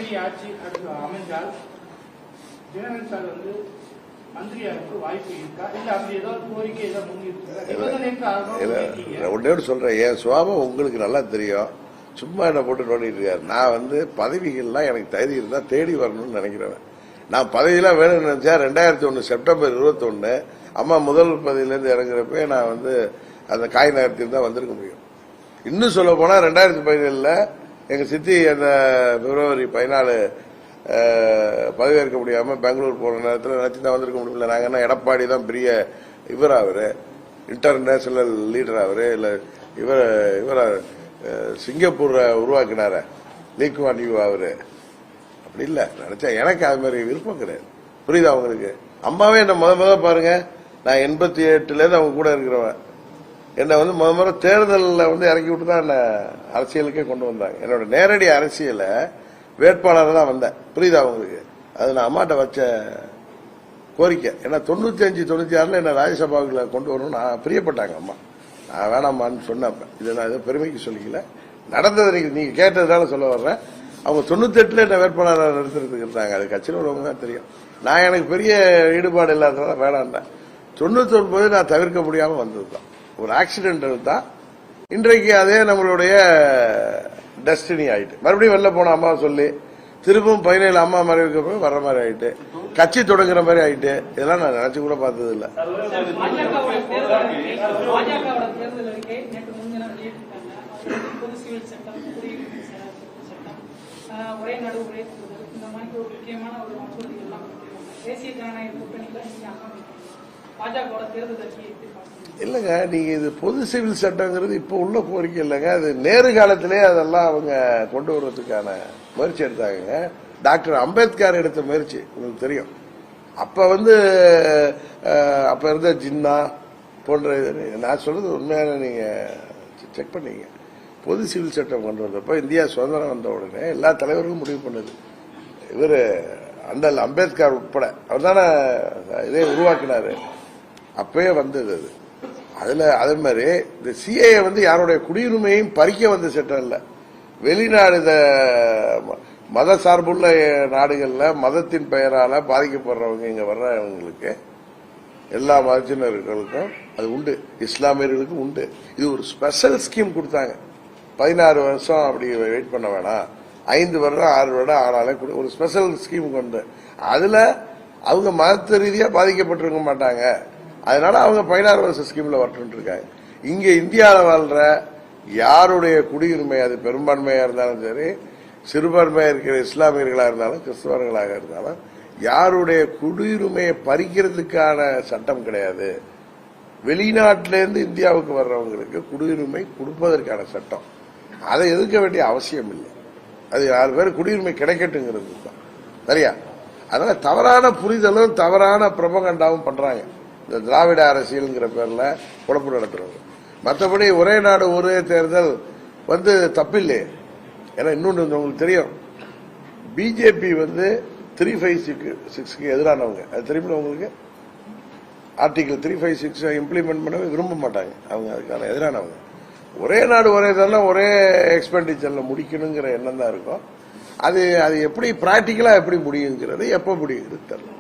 கூட்டணி ஆட்சி அமைந்தால் தினகரன் சார் வந்து மந்திரியாருக்கு வாய்ப்பு இருக்கா இல்ல அப்படி ஏதாவது கோரிக்கை ஏதாவது ஒன்னே சொல்றேன். என் சுவாபம் உங்களுக்கு நல்லா தெரியும். சும்மா என்ன போட்டு நோண்டிட்டு இருக்காரு. நான் வந்து பதவிகள்லாம் எனக்கு தகுதி இருந்தா தேடி வரணும்னு நினைக்கிறேன். நான் பதவியெல்லாம் வேணும்னு நினைச்சா 2001 செப்டம்பர் 21 அம்மா முதல் பதவியிலேருந்து இறங்குறப்ப நான் வந்து அந்த காய் நகரத்தில் தான் வந்திருக்க முடியும். இன்னும் சொல்ல போனா 2017 எங்க சித்தி அந்த பிப்ரவரி 14 பதவியேற்க முடியாம பெங்களூர் போன நேரத்தில் நினைச்சு தான் வந்திருக்க முடியல. நாங்க என்ன எடப்பாடி தான் பெரிய இவர் அவரு இன்டர்நேஷனல் லீடர் அவரு இல்ல இவர் சிங்கப்பூர் உருவாக்கினார லீக்வான் யூ அவரு அப்படி இல்ல நினைச்சா எனக்கு அது மாதிரி விருப்பம் கிடையாது. புரியுதா உங்களுக்கு? அம்மாவே என்ன முத பாருங்க. நான் 88 அவங்க கூட இருக்கிறவன். என்னை வந்து முத தேர்தலில் வந்து இறக்கி விட்டு தான் என்ன அரசியலுக்கே கொண்டு வந்தாங்க. என்னோட நேரடி அரசியல வேட்பாளர் தான் வந்தேன். புரியுதா உங்களுக்கு? அது நான் அம்மாட்ட வச்ச கோரிக்கை. ஏன்னா 95, 96 என்ன ராஜ்யசபாவுக்குள்ள கொண்டு வரணும்னு நான் பிரியப்பட்டாங்க அம்மா. நான் வேணாமான்னு சொன்னேன். இதை நான் எதுவும் பெருமைக்கு சொல்லிக்கல. நடந்தது நீங்க கேட்டதுனால சொல்ல வர்றேன். அவங்க 98 என்ன வேட்பாளராக நிறுத்துறதுக்கு இருந்தாங்க. அது கட்சியில் உள்ளவங்க தான் தெரியும். நான் எனக்கு பெரிய ஈடுபாடு இல்லாதனால வேணாண்டேன். 99 நான் தவிர்க்க முடியாம வந்ததுதான். ஒரு ஆக்சிடென்டல் தான். இன்றைக்கு அதே நம்மளுடைய டெஸ்டினி ஆயிட்டு மறுபடியும் வெளில போன அம்மா சொல்லி திரும்பவும் 17 அம்மா மறைவுக்கு அப்புறம் வர்ற மாதிரி ஆயிட்டு கட்சி தொடங்குற மாதிரி ஆயிட்டு இதெல்லாம் நான் நினைச்சு கூட பார்த்தது இல்லை. இல்லங்க, நீங்க இது பொது சிவில் சட்டங்கிறது இப்ப உள்ள கோரிக்கை இல்லைங்க. அது நேரு காலத்திலே அதெல்லாம் அவங்க கொண்டு வர்றதுக்கான முயற்சி எடுத்தாங்க. டாக்டர் அம்பேத்கர் எடுத்த முயற்சி உங்களுக்கு தெரியும். அப்ப வந்து அப்ப இருந்த ஜின்னா போன்ற நான் சொல்றது உண்மையான நீங்க செக் பண்ணீங்க. பொது சிவில் சட்டம் கொண்டு வந்தப்ப இந்தியா சுதந்திரம் வந்த உடனே எல்லா தலைவர்களும் முடிவு பண்ணது. இவரு அந்த அம்பேத்கர் உட்பட அவர் தானே இதே உருவாக்கினாரு. அப்பயே வந்தது அது. அதுல அதே மாதிரி இந்த சிஏ வந்து யாருடைய குடியுரிமையும் பறிக்க வந்த சட்டம் இல்ல. வெளிநாடு இந்த மத சார்புள்ள நாடுகள்ல மதத்தின் பெயரால பாதிக்கப்படுறவங்க இங்க வர்றவங்களுக்கு எல்லா மதத்தினர்களுக்கும் அது உண்டு. இஸ்லாமியர்களுக்கும் உண்டு. இது ஒரு ஸ்பெஷல் ஸ்கீம் கொடுத்தாங்க. 16 வருஷம் அப்படி வெயிட் பண்ண வேணாம், 5 வருடம் 6 வருடம் ஆனாலே ஒரு ஸ்பெஷல் ஸ்கீம் கொண்டு அதுல அவங்க மத ரீதியா பாதிக்கப்பட்டிருக்க மாட்டாங்க. அதனால அவங்க 16 வருஷ ஸ்கீம்ல வரட்டு இருக்காங்க. இங்க இந்தியாவில் வாழ்ற யாருடைய குடியுரிமை அது பெரும்பான்மையா இருந்தாலும் சரி, சிறுபான்மையா இருக்கிற இஸ்லாமியர்களா இருந்தாலும் கிறிஸ்தவர்களாக இருந்தாலும் யாருடைய குடியுரிமையை பறிக்கிறதுக்கான சட்டம் கிடையாது. வெளிநாட்டிலேருந்து இந்தியாவுக்கு வர்றவங்களுக்கு குடியுரிமை கொடுப்பதற்கான சட்டம். அதை எதிர்க்க வேண்டிய அவசியம் இல்லை. அது 6 பேர் குடியுரிமை கிடைக்கட்டுங்கிறது தான் சரியா. அதனால தவறான புரிதலும் தவறான பிரபகண்டாவும் பண்றாங்க இந்த திராவிட அரசியல்ங்கிற பேர்ல குழப்பம் நடத்துறவங்க. மற்றபடி ஒரே நாடு ஒரே தேர்தல் வந்து தப்பில்லையே. ஏன்னா இன்னொன்று உங்களுக்கு தெரியும், பிஜேபி வந்து 356க்கு எதிரானவங்க. அது தெரியுமா உங்களுக்கு? ஆர்டிகல் 356 இம்ப்ளிமெண்ட் பண்ணவே விரும்ப மாட்டாங்க. அவங்க அதுக்கான எதிரானவங்க. ஒரே நாடு ஒரே தேர்தல் ஒரே எக்ஸ்பெண்டிச்சர்ல முடிக்கணுங்கிற எண்ணம் தான் இருக்கும். அது எப்படி பிராக்டிக்கலா எப்படி முடியுங்கிறது எப்ப முடியுங்கிறது தெரியல.